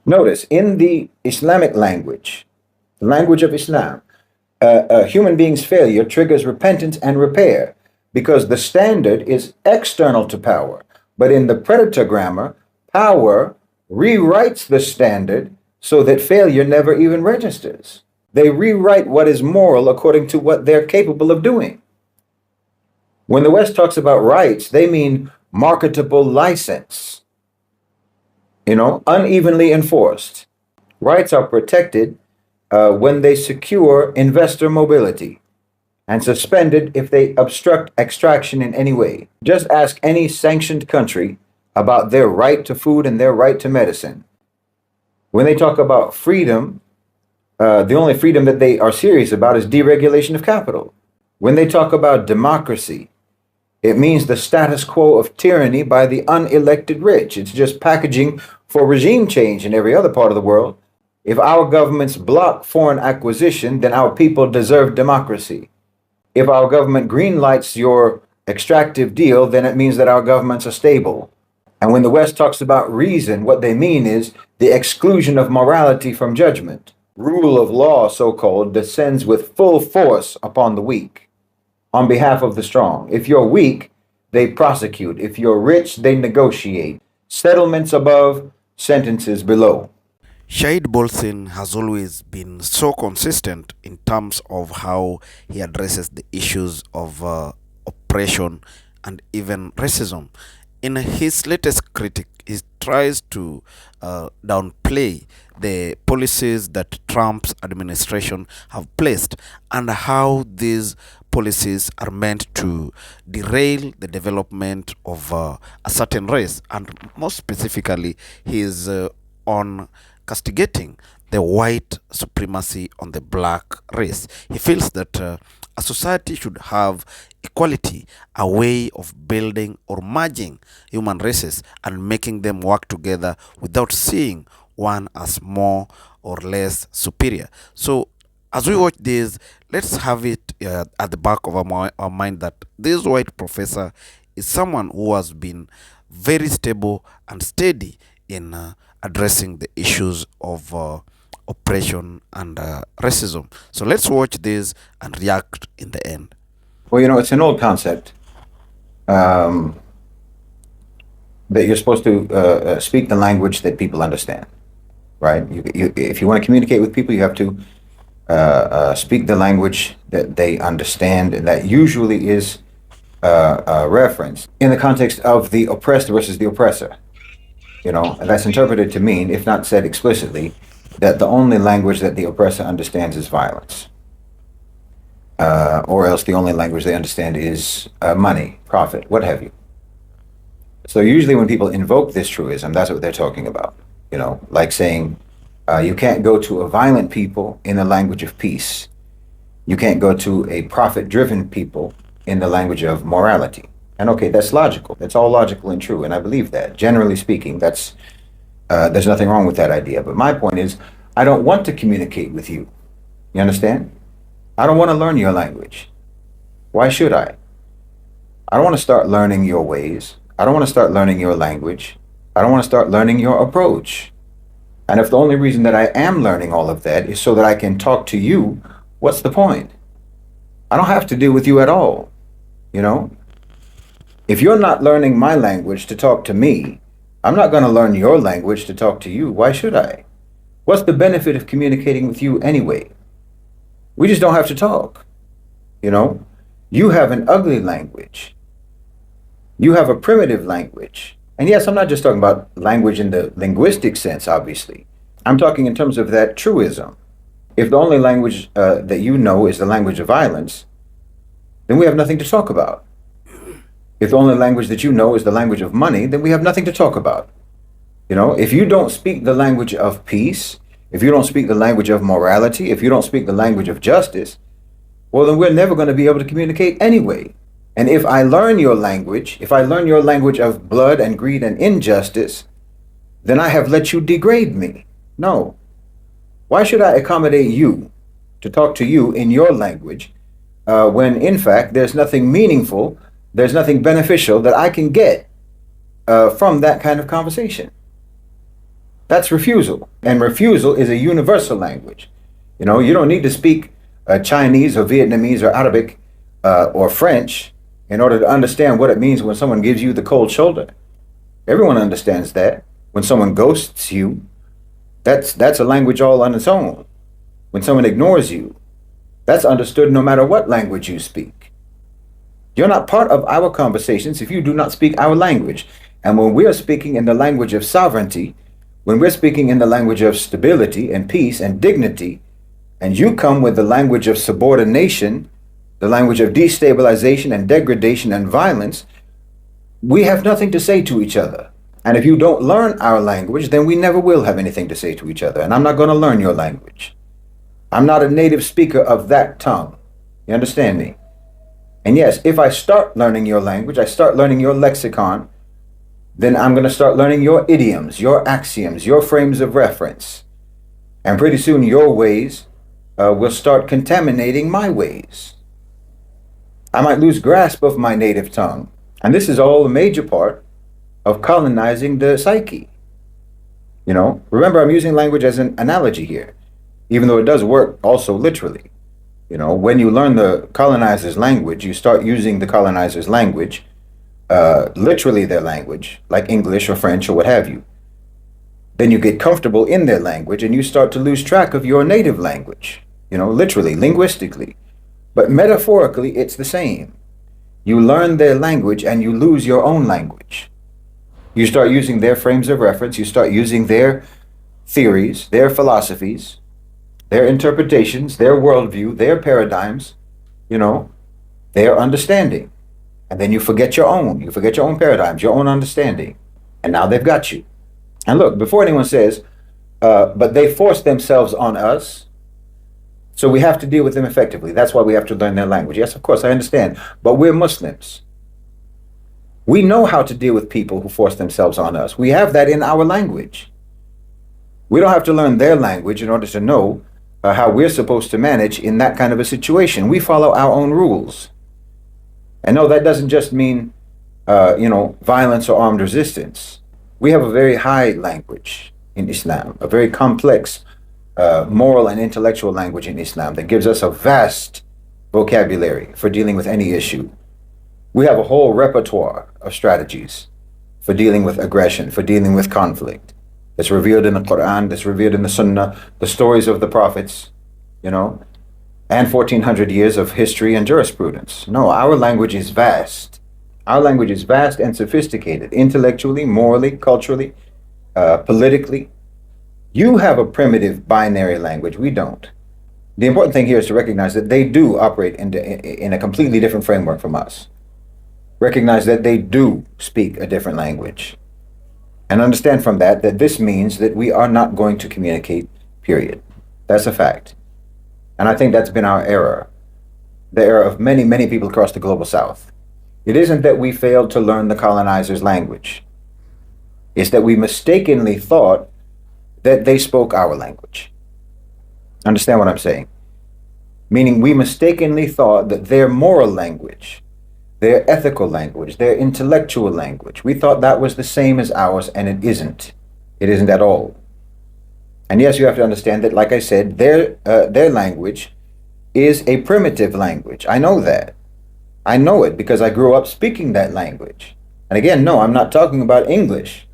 Notice in the Islamic language, the language of Islam, a human being's failure triggers repentance and repair because the standard is external to power. But in the predator grammar, power rewrites the standard so that failure never even registers. They rewrite what is moral according to what they're capable of doing. When the West talks about rights, they mean marketable license, unevenly enforced. Rights are protected when they secure investor mobility and suspended if they obstruct extraction in any way. Just ask any sanctioned country about their right to food and their right to medicine. When they talk about freedom, the only freedom that they are serious about is deregulation of capital. When they talk about democracy, it means the status quo of tyranny by the unelected rich. It's just packaging for regime change in every other part of the world. If our governments block foreign acquisition, then our people deserve democracy. If our government greenlights your extractive deal, then it means that our governments are stable. And when the West talks about reason, what they mean is the exclusion of morality from judgment. Rule of law, so-called, descends with full force upon the weak on behalf of the strong. If you're weak, they prosecute. If you're rich, they negotiate. Settlements above, sentences below. Shahid Bolsin has always been so consistent in terms of how he addresses the issues of oppression and even racism. In his latest critique, he tries to downplay the policies that Trump's administration have placed and how these policies are meant to derail the development of a certain race, and more specifically, he is on castigating the white supremacy on the black race. He feels that a society should have equality, a way of building or merging human races and making them work together without seeing one as more or less superior. So as we watch this, let's have it at the back of our mind that this white professor is someone who has been very stable and steady in addressing the issues of oppression and racism. So let's watch this and react in the end. Well, it's an old concept that you're supposed to speak the language that people understand, right? If you want to communicate with people, you have to speak the language that they understand, and that usually is referenced in the context of the oppressed versus the oppressor. And that's interpreted to mean, if not said explicitly, that the only language that the oppressor understands is violence. Or else the only language they understand is money, profit, what have you. So usually when people invoke this truism, that's what they're talking about. Like saying, you can't go to a violent people in the language of peace. You can't go to a profit-driven people in the language of morality. And okay, that's logical. That's all logical and true, and I believe that. Generally speaking, there's nothing wrong with that idea. But my point is, I don't want to communicate with you. You understand? I don't want to learn your language. Why should I? I don't want to start learning your ways. I don't want to start learning your language. I don't want to start learning your approach. And if the only reason that I am learning all of that is so that I can talk to you, what's the point? I don't have to deal with you at all. If you're not learning my language to talk to me, I'm not going to learn your language to talk to you. Why should I? What's the benefit of communicating with you anyway? We just don't have to talk. You have an ugly language. You have a primitive language. And yes, I'm not just talking about language in the linguistic sense, obviously. I'm talking in terms of that truism. If the only language that you know is the language of violence, then we have nothing to talk about. If the only language that you know is the language of money, then we have nothing to talk about. If you don't speak the language of peace, if you don't speak the language of morality, if you don't speak the language of justice, well, then we're never going to be able to communicate anyway. And if I learn your language, if I learn your language of blood and greed and injustice, then I have let you degrade me. No. Why should I accommodate you to talk to you in your language when, in fact, there's nothing meaningful, there's nothing beneficial that I can get from that kind of conversation? That's refusal. And refusal is a universal language. You don't need to speak Chinese or Vietnamese or Arabic or French in order to understand what it means when someone gives you the cold shoulder. Everyone understands that. When someone ghosts you, that's a language all on its own. When someone ignores you, that's understood no matter what language you speak. You're not part of our conversations if you do not speak our language. And when we are speaking in the language of sovereignty, when we're speaking in the language of stability and peace and dignity, and you come with the language of subordination, the language of destabilization and degradation and violence, we have nothing to say to each other. And if you don't learn our language, then we never will have anything to say to each other. And I'm not going to learn your language. I'm not a native speaker of that tongue. You understand me? And yes, if I start learning your language, I start learning your lexicon, then I'm going to start learning your idioms, your axioms, your frames of reference. And pretty soon your ways will start contaminating my ways. I might lose grasp of my native tongue. And this is all a major part of colonizing the psyche. Remember, I'm using language as an analogy here, even though it does work also literally. When you learn the colonizer's language, you start using the colonizer's language, literally their language, like English or French or what have you. Then you get comfortable in their language and you start to lose track of your native language, literally, linguistically. But metaphorically, it's the same. You learn their language and you lose your own language. You start using their frames of reference, you start using their theories, their philosophies, their interpretations, their worldview, their paradigms, their understanding. And then you forget your own. You forget your own paradigms, your own understanding. And now they've got you. And look, before anyone says, but they force themselves on us, so we have to deal with them effectively. That's why we have to learn their language. Yes, of course, I understand. But we're Muslims. We know how to deal with people who force themselves on us. We have that in our language. We don't have to learn their language in order to know how we're supposed to manage in that kind of a situation. We follow our own rules. And no, that doesn't just mean, violence or armed resistance. We have a very high language in Islam, a very complex moral and intellectual language in Islam that gives us a vast vocabulary for dealing with any issue. We have a whole repertoire of strategies for dealing with aggression, for dealing with conflict. That's revealed in the Quran, that's revealed in the Sunnah, the stories of the prophets, and 1400 years of history and jurisprudence. No, our language is vast. Our language is vast and sophisticated, intellectually, morally, culturally, politically. You have a primitive binary language. We don't. The important thing here is to recognize that they do operate in a completely different framework from us. Recognize that they do speak a different language. And understand from that this means that we are not going to communicate, period. That's a fact. And I think that's been our error, the error of many, many people across the global south. It isn't that we failed to learn the colonizer's language. It's that we mistakenly thought that they spoke our language. Understand what I'm saying? Meaning we mistakenly thought that their moral language, their ethical language, their intellectual language, we thought that was the same as ours, and it isn't. It isn't at all. And yes, you have to understand that, like I said, their language is a primitive language. I know that. I know it because I grew up speaking that language. And again, no, I'm not talking about English.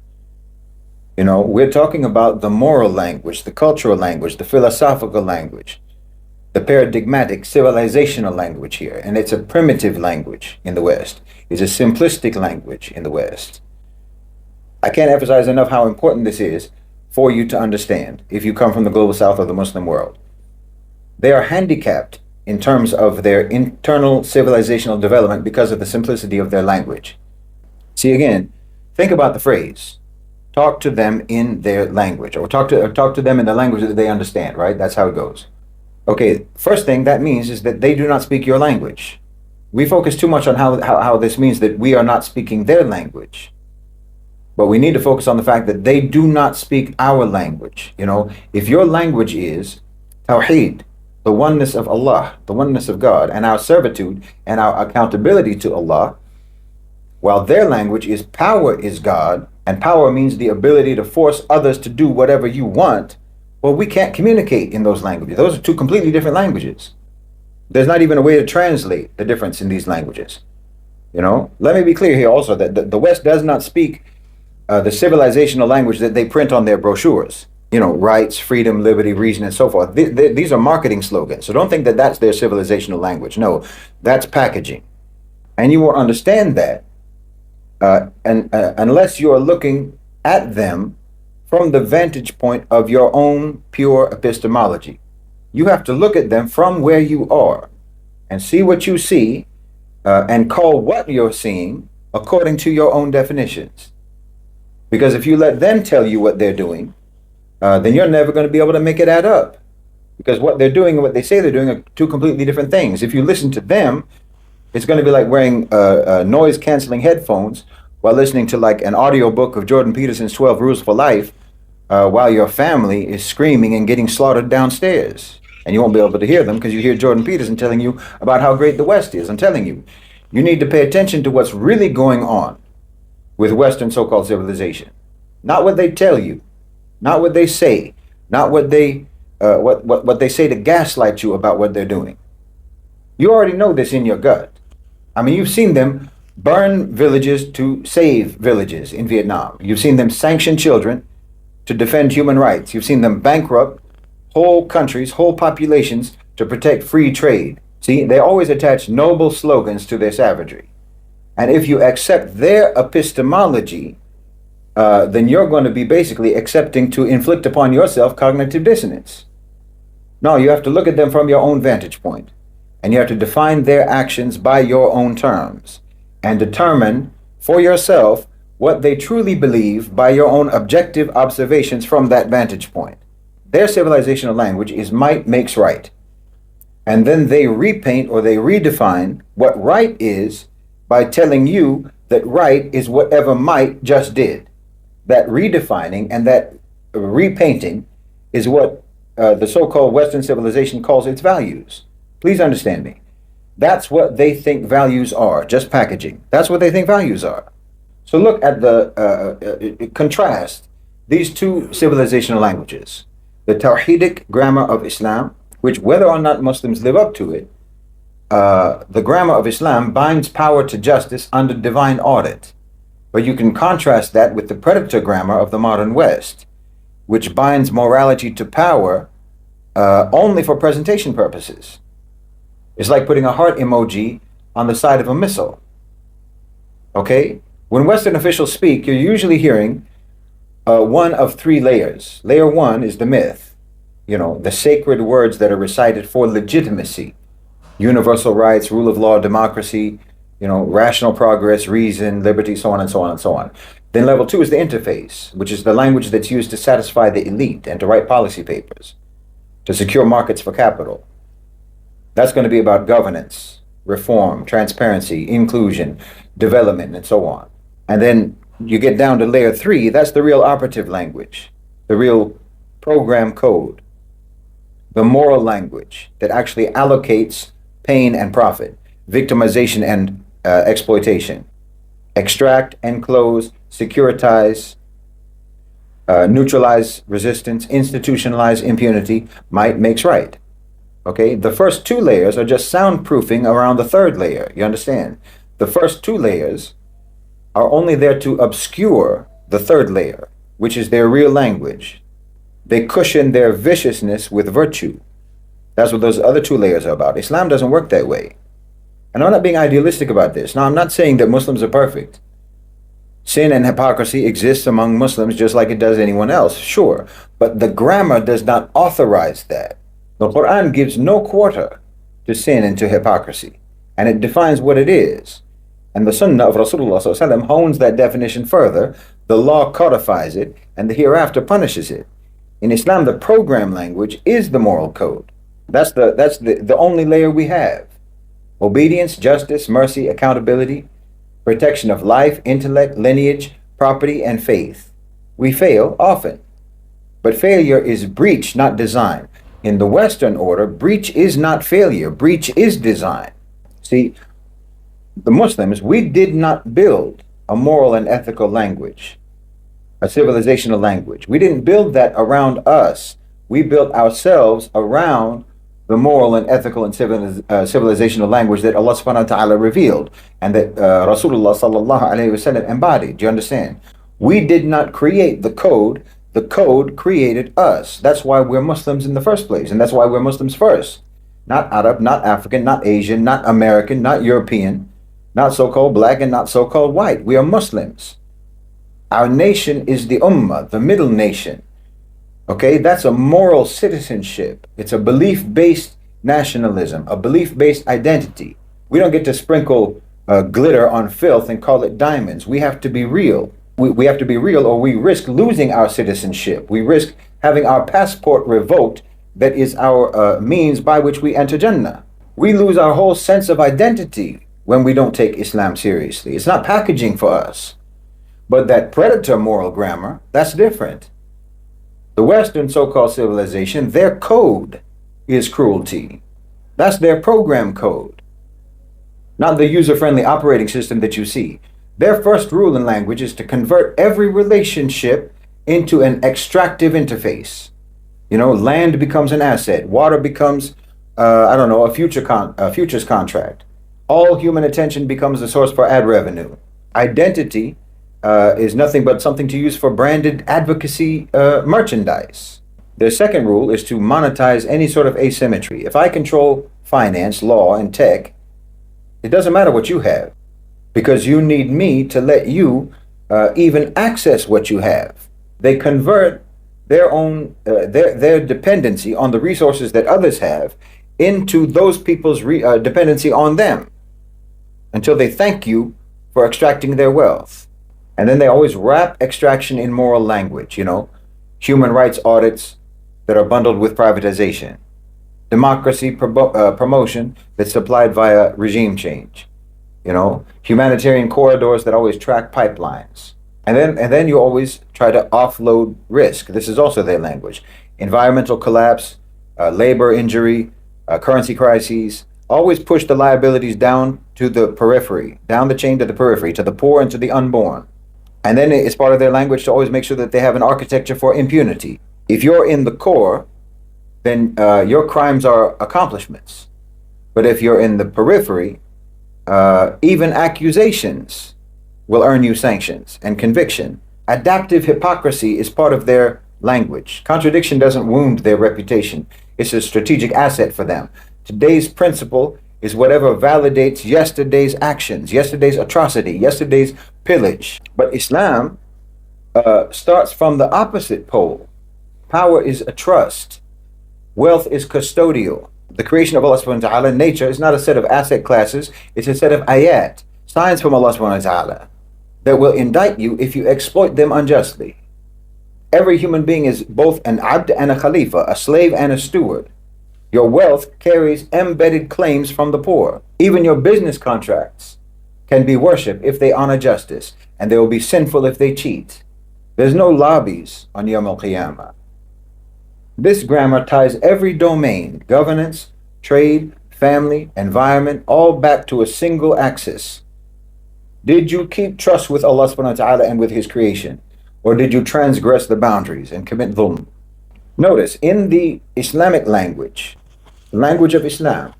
We're talking about the moral language, the cultural language, the philosophical language, the paradigmatic civilizational language here. And it's a primitive language in the West. It's a simplistic language in the West. I can't emphasize enough how important this is for you to understand if you come from the global south or the Muslim world. They are handicapped in terms of their internal civilizational development because of the simplicity of their language. See, again, think about the phrase, talk to them in their language, or talk to them in the language that they understand, right? That's how it goes. Okay, first thing that means is that they do not speak your language. We focus too much on how this means that we are not speaking their language. But we need to focus on the fact that they do not speak our language. If your language is Tawheed, the oneness of Allah, the oneness of God, and our servitude and our accountability to Allah, while their language is power is God, and power means the ability to force others to do whatever you want, well, we can't communicate in those languages. Those are two completely different languages. There's not even a way to translate the difference in these languages. Let me be clear here also that the West does not speak the civilizational language that they print on their brochures. Rights, freedom, liberty, reason, and so forth. These are marketing slogans. So don't think that that's their civilizational language. No, that's packaging. And you won't understand that unless you are looking at them from the vantage point of your own pure epistemology. You have to look at them from where you are and see what you see and call what you're seeing according to your own definitions. Because if you let them tell you what they're doing, then you're never going to be able to make it add up. Because what they're doing and what they say they're doing are two completely different things. If you listen to them, it's going to be like wearing noise-canceling headphones while listening to like an audio book of Jordan Peterson's 12 Rules for Life while your family is screaming and getting slaughtered downstairs. And you won't be able to hear them because you hear Jordan Peterson telling you about how great the West is. I'm telling you, you need to pay attention to what's really going on with Western so-called civilization. Not what they tell you, not what they say, not what they say to gaslight you about what they're doing. You already know this in your gut. I mean, you've seen them burn villages to save villages in Vietnam. You've seen them sanction children to defend human rights. You've seen them bankrupt whole countries, whole populations to protect free trade. See, they always attach noble slogans to their savagery. And if you accept their epistemology, then you're going to be basically accepting to inflict upon yourself cognitive dissonance. No, you have to look at them from your own vantage point, and you have to define their actions by your own terms and determine for yourself what they truly believe by your own objective observations from that vantage point. Their civilizational language is might makes right. And then they repaint or they redefine what right is by telling you that right is whatever might just did. That redefining and that repainting is what the so-called Western civilization calls its values. Please understand me. That's what they think values are, just packaging. That's what they think values are. So look at the contrast these two civilizational languages. The Tawhidic grammar of Islam, which whether or not Muslims live up to it, the grammar of Islam binds power to justice under divine audit. But you can contrast that with the predator grammar of the modern West, which binds morality to power only for presentation purposes. It's like putting a heart emoji on the side of a missile. Okay? When Western officials speak, you're usually hearing one of three layers. Layer one is the myth, the sacred words that are recited for legitimacy, universal rights, rule of law, democracy, rational progress, reason, liberty, so on and so on and so on. Then level two is the interface, which is the language that's used to satisfy the elite and to write policy papers, to secure markets for capital. That's going to be about governance, reform, transparency, inclusion, development, and so on. And then you get down to layer three, that's the real operative language, the real program code, the moral language that actually allocates pain and profit, victimization and exploitation, extract, enclose, securitize, neutralize resistance, institutionalize impunity, might makes right. Okay, the first two layers are just soundproofing around the third layer, you understand? The first two layers are only there to obscure the third layer, which is their real language. They cushion their viciousness with virtue. That's what those other two layers are about. Islam doesn't work that way. And I'm not being idealistic about this. Now, I'm not saying that Muslims are perfect. Sin and hypocrisy exists among Muslims just like it does anyone else, sure. But the grammar does not authorize that. The Quran gives no quarter to sin and to hypocrisy, and it defines what it is. And the Sunnah of Rasulullah ﷺ hones that definition further. The law codifies it, and the hereafter punishes it. In Islam, the program language is the moral code. That's the only layer we have. Obedience, justice, mercy, accountability, protection of life, intellect, lineage, property, and faith. We fail often, but failure is breach, not design. In the Western order, breach is not failure. Breach is design. See, the Muslims, we did not build a moral and ethical language. a civilizational language. We didn't build that around us. We built ourselves around the moral and ethical and civilizational language that Allah subhanahu wa ta'ala revealed and that Rasulullah sallallahu alayhi wasallam embodied. Do you understand? We did not create the code created us. That's why we're Muslims in the first place, and that's why we're Muslims first. Not Arab, not African, not Asian, not American, not European, not so-called black and not so-called white. We are Muslims. Our nation is the Ummah, the middle nation. Okay, that's a moral citizenship. It's a belief-based nationalism, a belief-based identity. We don't get to sprinkle glitter on filth and call it diamonds. We have to be real. We have to be real, or we risk losing our citizenship. We risk having our passport revoked that is our means by which we enter Jannah. We lose our whole sense of identity when we don't take Islam seriously. It's not packaging for us. But that predator moral grammar, that's different. The Western so-called civilization, their code is cruelty. That's their program code, not the user-friendly operating system that you see. Their first rule in language is to convert every relationship into an extractive interface. You know, land becomes an asset. Water becomes, a futures contract. All human attention becomes a source for ad revenue. Identity is nothing but something to use for branded advocacy merchandise. Their second rule is to monetize any sort of asymmetry. If I control finance, law, and tech, it doesn't matter what you have, because you need me to let you even access what you have. They convert their own their dependency on the resources that others have into those people's dependency on them, until they thank you for extracting their wealth. And then they always wrap extraction in moral language, you know, human rights audits that are bundled with privatization, democracy promotion that's supplied via regime change, you know, humanitarian corridors that always track pipelines. And then you always try to offload risk. This is also their language. Environmental collapse, labor injury, currency crises, always push the liabilities down to the periphery, down the chain to the periphery, to the poor and to the unborn. And then it's part of their language to always make sure that they have an architecture for impunity. If you're in the core, then your crimes are accomplishments. But if you're in the periphery, even accusations will earn you sanctions and conviction. Adaptive hypocrisy is part of their language. Contradiction doesn't wound their reputation. It's a strategic asset for them. Today's principle is whatever validates yesterday's actions, yesterday's atrocity, yesterday's pillage. But Islam starts from the opposite pole. Power is a trust. Wealth is custodial. The creation of Allah subhanahu wa ta'ala, nature, is not a set of asset classes. It's a set of ayat, signs from Allah subhanahu wa ta'ala, that will indict you if you exploit them unjustly. Every human being is both an abd and a khalifa, a slave and a steward. Your wealth carries embedded claims from the poor. Even your business contracts can be worshipped if they honor justice, and they will be sinful if they cheat. There's no lobbies on Yawm al-Qiyamah. This grammar ties every domain, governance, trade, family, environment, all back to a single axis. Did you keep trust with Allah subhanahu wa ta'ala and with His creation? Or did you transgress the boundaries and commit dhulm? Notice, in the Islamic language, the language of Islam,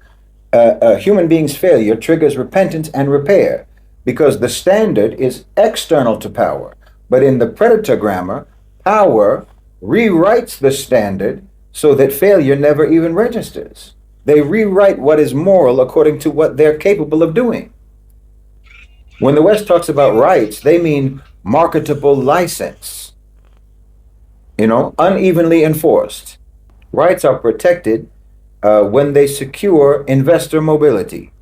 a human being's failure triggers repentance and repair, because the standard is external to power. But in the predator grammar, power rewrites the standard so that failure never even registers. They rewrite what is moral according to what they're capable of doing. When the West talks about rights, they mean marketable license, unevenly enforced. Rights are protected when they secure investor mobility,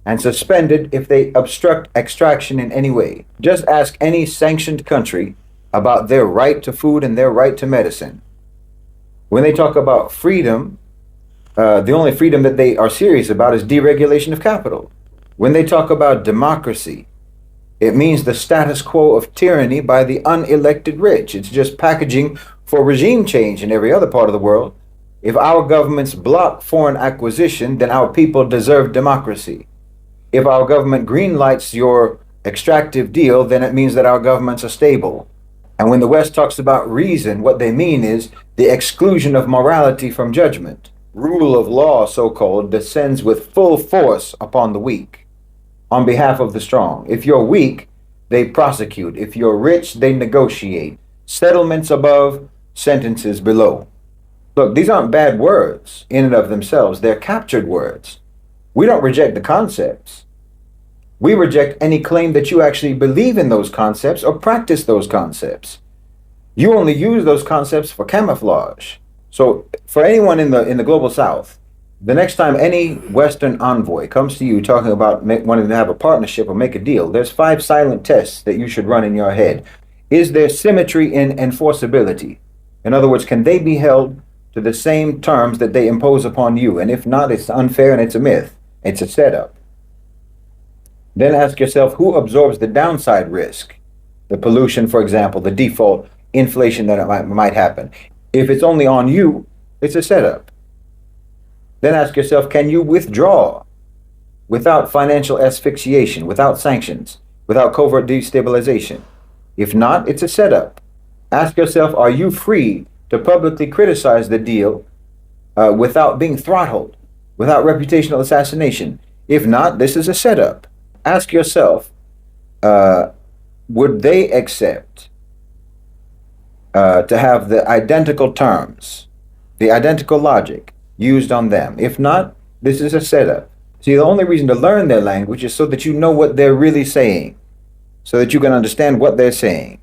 and suspended if they obstruct extraction in any way. Just ask any sanctioned country about their right to food and their right to medicine. When they talk about freedom, the only freedom that they are serious about is deregulation of capital. When they talk about democracy, it means the status quo of tyranny by the unelected rich. It's just packaging for regime change in every other part of the world. If our governments block foreign acquisition, then our people deserve democracy. If our government greenlights your extractive deal, then it means that our governments are stable. And when the West talks about reason, what they mean is the exclusion of morality from judgment. Rule of law, so called, descends with full force upon the weak on behalf of the strong. If you're weak, they prosecute. If you're rich, they negotiate. Settlements above, sentences below. Look, these aren't bad words in and of themselves. They're captured words. We don't reject the concepts. We reject any claim that you actually believe in those concepts or practice those concepts. You only use those concepts for camouflage. So for anyone in the global South, the next time any Western envoy comes to you talking about wanting to have a partnership or make a deal, there's 5 silent tests that you should run in your head. Is there symmetry in enforceability? In other words, can they be held to the same terms that they impose upon you? And if not, it's unfair and it's a myth. It's a setup. Then ask yourself, who absorbs the downside risk? The pollution, for example, the default inflation that might happen. If it's only on you, it's a setup. Then ask yourself, can you withdraw without financial asphyxiation, without sanctions, without covert destabilization? If not, it's a setup. Ask yourself, are you free to publicly criticize the deal without being throttled, without reputational assassination? If not, this is a setup. Ask yourself, would they accept to have the identical terms, the identical logic used on them? If not, this is a setup. See, the only reason to learn their language is so that you know what they're really saying, so that you can understand what they're saying.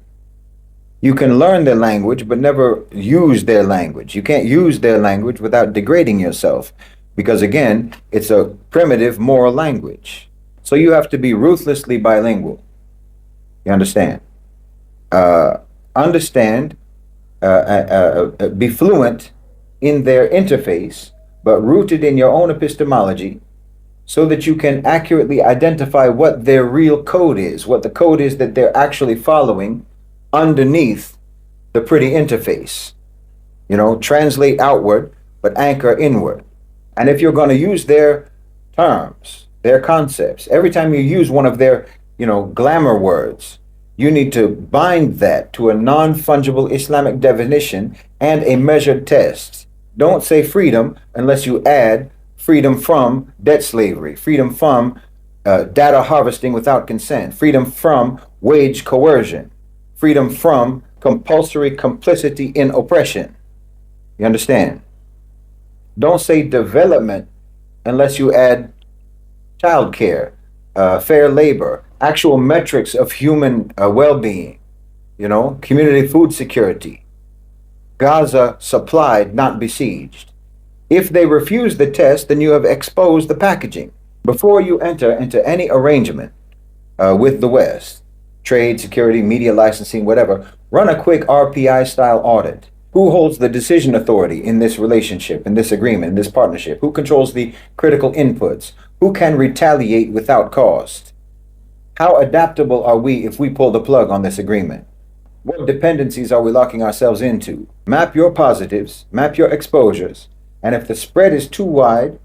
You can learn their language, but never use their language. You can't use their language without degrading yourself, because again, it's a primitive moral language. So you have to be ruthlessly bilingual. You understand? Be fluent in their interface, but rooted in your own epistemology, so that you can accurately identify what their real code is, what the code is that they're actually following underneath the pretty interface. You know, translate outward, but anchor inward. And if you're going to use their terms, their concepts, every time you use one of their, glamour words, you need to bind that to a non-fungible Islamic definition and a measured test. Don't say freedom unless you add freedom from debt slavery, freedom from data harvesting without consent, freedom from wage coercion, freedom from compulsory complicity in oppression. You understand? Don't say development unless you add childcare, fair labor, actual metrics of human well-being, community food security, Gaza supplied, not besieged. If they refuse the test, then you have exposed the packaging. Before you enter into any arrangement with the West, trade, security, media licensing, whatever, run a quick RPI-style audit. Who holds the decision authority in this relationship, in this agreement, in this partnership? Who controls the critical inputs? Who can retaliate without cost? How adaptable are we if we pull the plug on this agreement? What dependencies are we locking ourselves into? Map your positives, map your exposures, and if the spread is too wide,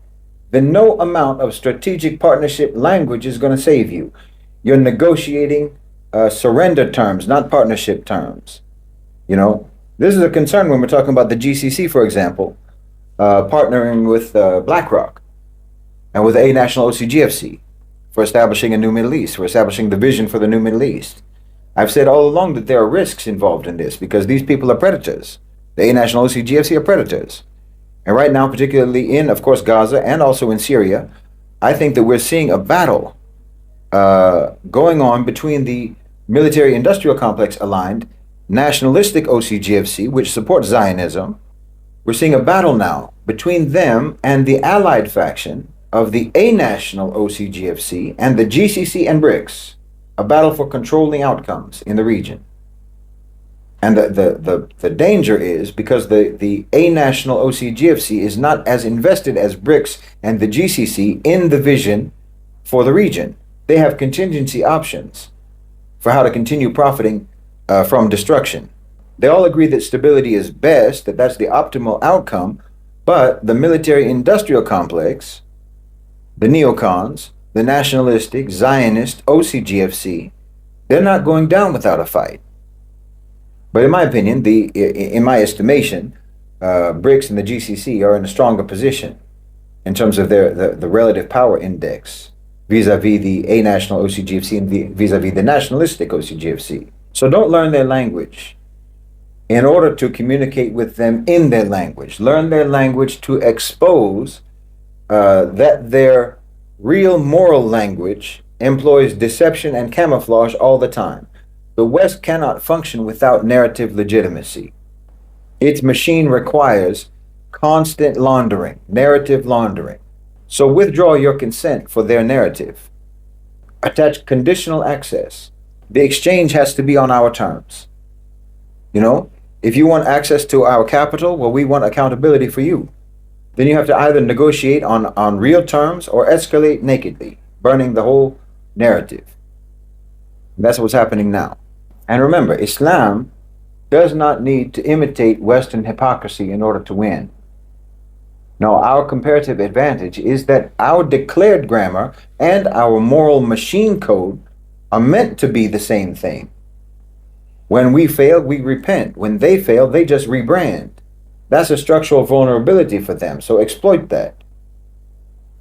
then no amount of strategic partnership language is going to save you. You're negotiating surrender terms, not partnership terms. This is a concern when we're talking about the GCC, for example, partnering with BlackRock and with a national OCGFC for establishing a new Middle East, for establishing the vision for the new Middle East. I've said all along that there are risks involved in this because these people are predators. The A national OCGFC are predators. And right now, particularly in, of course, Gaza and also in Syria, I think that we're seeing a battle going on between the military-industrial complex aligned nationalistic OCGFC, which supports Zionism. We're seeing a battle now between them and the allied faction of the A-national OCGFC and the GCC and BRICS, a battle for controlling outcomes in the region. And the danger is because the A-national OCGFC is not as invested as BRICS and the GCC in the vision for the region. They have contingency options for how to continue profiting from destruction. They all agree that stability is best, that that's the optimal outcome, but the military-industrial complex, the neocons, the nationalistic, Zionist, OCGFC, they're not going down without a fight. But in my opinion, in my estimation, BRICS and the GCC are in a stronger position in terms of the relative power index vis-a-vis the a national OCGFC and vis-a-vis the nationalistic OCGFC. So don't learn their language in order to communicate with them in their language. Learn their language to expose that their real moral language employs deception and camouflage all the time. The West cannot function without narrative legitimacy. Its machine requires constant laundering, narrative laundering. So withdraw your consent for their narrative. Attach conditional access. The exchange has to be on our terms. You know, if you want access to our capital, well, we want accountability for you. Then you have to either negotiate on real terms or escalate nakedly, burning the whole narrative. And that's what's happening now. And remember, Islam does not need to imitate Western hypocrisy in order to win. No, our comparative advantage is that our declared grammar and our moral machine code are meant to be the same thing. When we fail, we repent. When they fail, they just rebrand. That's a structural vulnerability for them, so exploit that.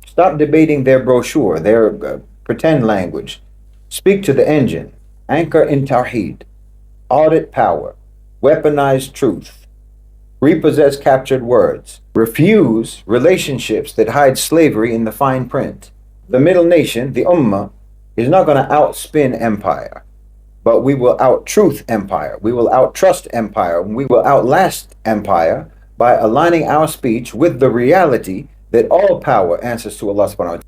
Stop debating their brochure, their pretend language. Speak to the engine. Anchor in Tawheed. Audit power. Weaponize truth. Repossess captured words. Refuse relationships that hide slavery in the fine print. The middle nation, the Ummah, is not going to outspin empire, but we will out-truth empire. We will out-trust empire. We will outlast empire by aligning our speech with the reality that all power answers to Allah subhanahu wa ta'ala.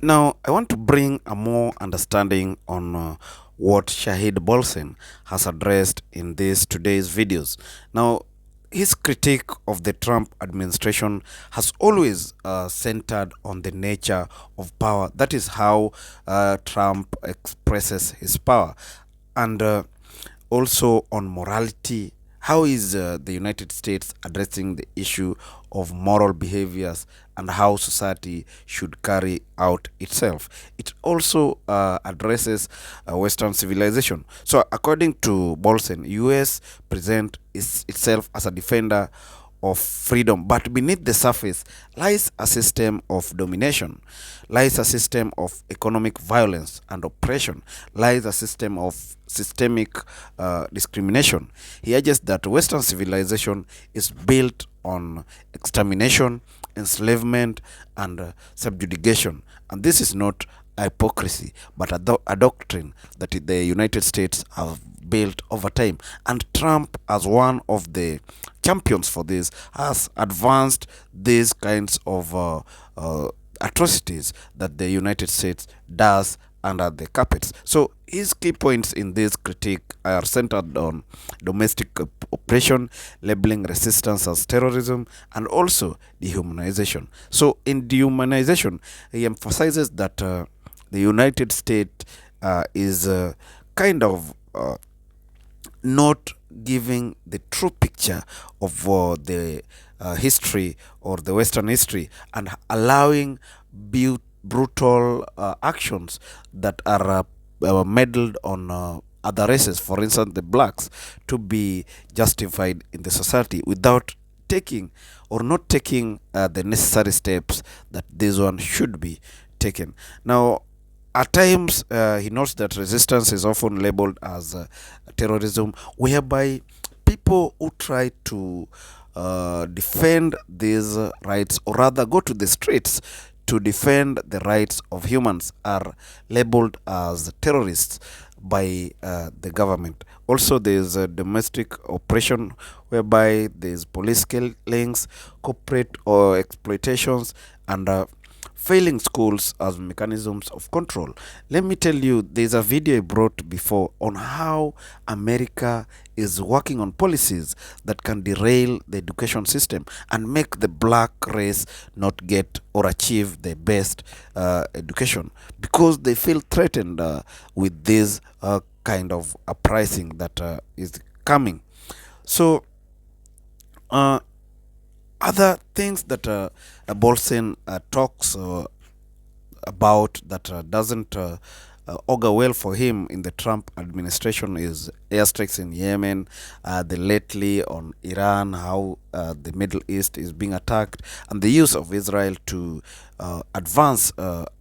Now, I want to bring a more understanding on what Shahid Bolsen has addressed in today's videos. Now, his critique of the Trump administration has always centered on the nature of power. That is how Trump expresses his power. And also on morality. How is the United States addressing the issue of moral behaviors and how society should carry out itself? It also addresses Western civilization. So according to Bolsen, US present itself as a defender of freedom, but beneath the surface lies a system of domination, lies a system of economic violence and oppression, lies a system of systemic discrimination. He urges that Western civilization is built on extermination, enslavement, and subjugation, and this is not hypocrisy, but a doctrine that the United States have built over time. And Trump, as one of the champions for this, has advanced these kinds of atrocities that the United States does under the carpets. So his key points in this critique are centered on domestic oppression, labeling resistance as terrorism, and also dehumanization. So in dehumanization, he emphasizes that the United States is kind of not giving the true picture of the history or the Western history, and allowing brutal actions that are meddled on other races, for instance the blacks, to be justified in the society without taking or not taking the necessary steps that this one should be taken. Now, at times, he notes that resistance is often labeled as terrorism, whereby people who try to defend these rights, or rather go to the streets to defend the rights of humans, are labeled as terrorists by the government. Also, there is a domestic oppression, whereby there is police killings, corporate or exploitations, and failing schools as mechanisms of control. Let me tell you, there's a video I brought before on how America is working on policies that can derail the education system and make the black race not get or achieve the best education, because they feel threatened with this kind of uprising that is coming. So other things that Bolsen talks about that doesn't augur well for him in the Trump administration is airstrikes in Yemen, the lately on Iran, how the Middle East is being attacked, and the use of Israel to advance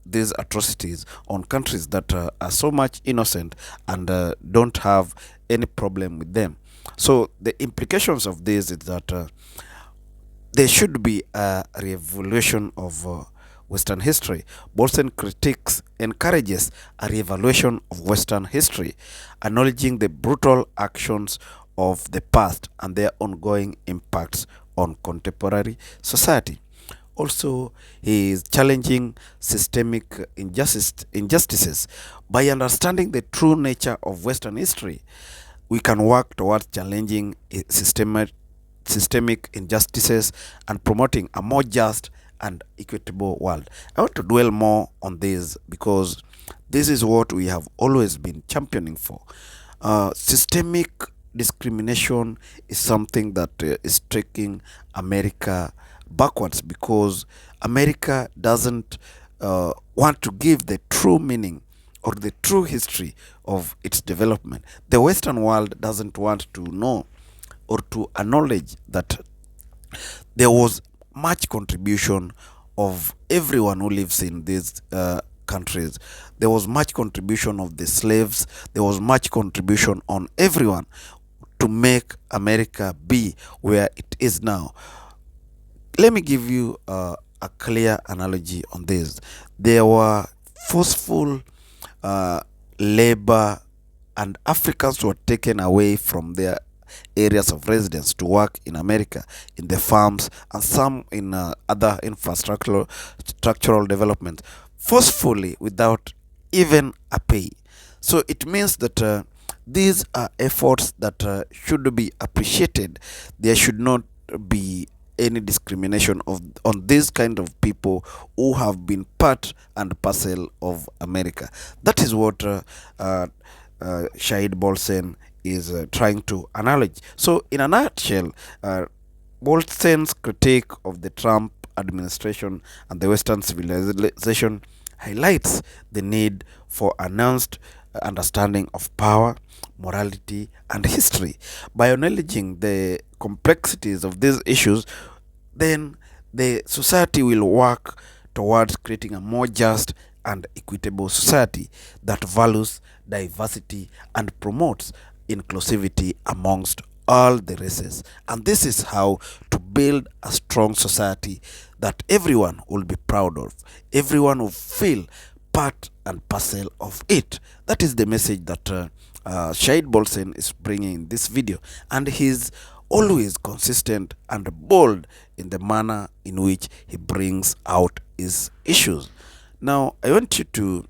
these atrocities on countries that are so much innocent and don't have any problem with them. So the implications of this is that there should be a reevaluation of Western history. Bolton critiques encourages a reevaluation of Western history, acknowledging the brutal actions of the past and their ongoing impacts on contemporary society. Also, he is challenging systemic injustices. By understanding the true nature of Western history, we can work towards challenging systemic injustices and promoting a more just and equitable world. I want to dwell more on this because this is what we have always been championing for. Systemic discrimination is something that is taking America backwards because America doesn't want to give the true meaning or the true history of its development. The Western world doesn't want to know or to acknowledge that there was much contribution of everyone who lives in these countries. There was much contribution of the slaves. There was much contribution on everyone to make America be where it is now. Let me give you a clear analogy on this. There were forceful labor, and Africans were taken away from their areas of residence to work in America, in the farms, and some in other structural development, forcefully without even a pay. So it means that these are efforts that should be appreciated. There should not be any discrimination on these kind of people who have been part and parcel of America. That is what Shahid Bolsen is trying to acknowledge. So in a nutshell, Bolsen's critique of the Trump administration and the Western civilization highlights the need for announced understanding of power, morality, and history. By acknowledging the complexities of these issues, then the society will work towards creating a more just and equitable society that values diversity and promotes inclusivity amongst all the races. And this is how to build a strong society that everyone will be proud of. Everyone will feel part and parcel of it. That is the message that Shahid Bolsen is bringing in this video, and he's always consistent and bold in the manner in which he brings out his issues. Now, I want you to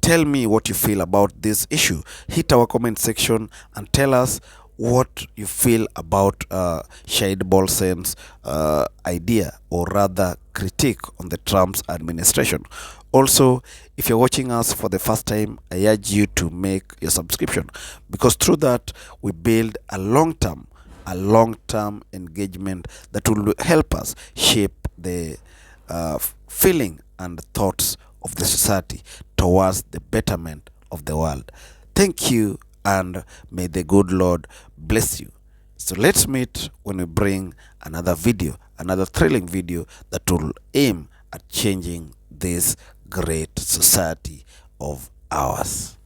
tell me what you feel about this issue. Hit our comment section and tell us what you feel about Shahid Bolsen's idea, or rather critique, on the Trump's administration. Also, if you're watching us for the first time, I urge you to make your subscription, because through that we build a long-term engagement that will help us shape the feeling and thoughts of the society towards the betterment of the world. Thank you, and may the good Lord bless you. So let's meet when we bring another video, another thrilling video that will aim at changing this great society of ours.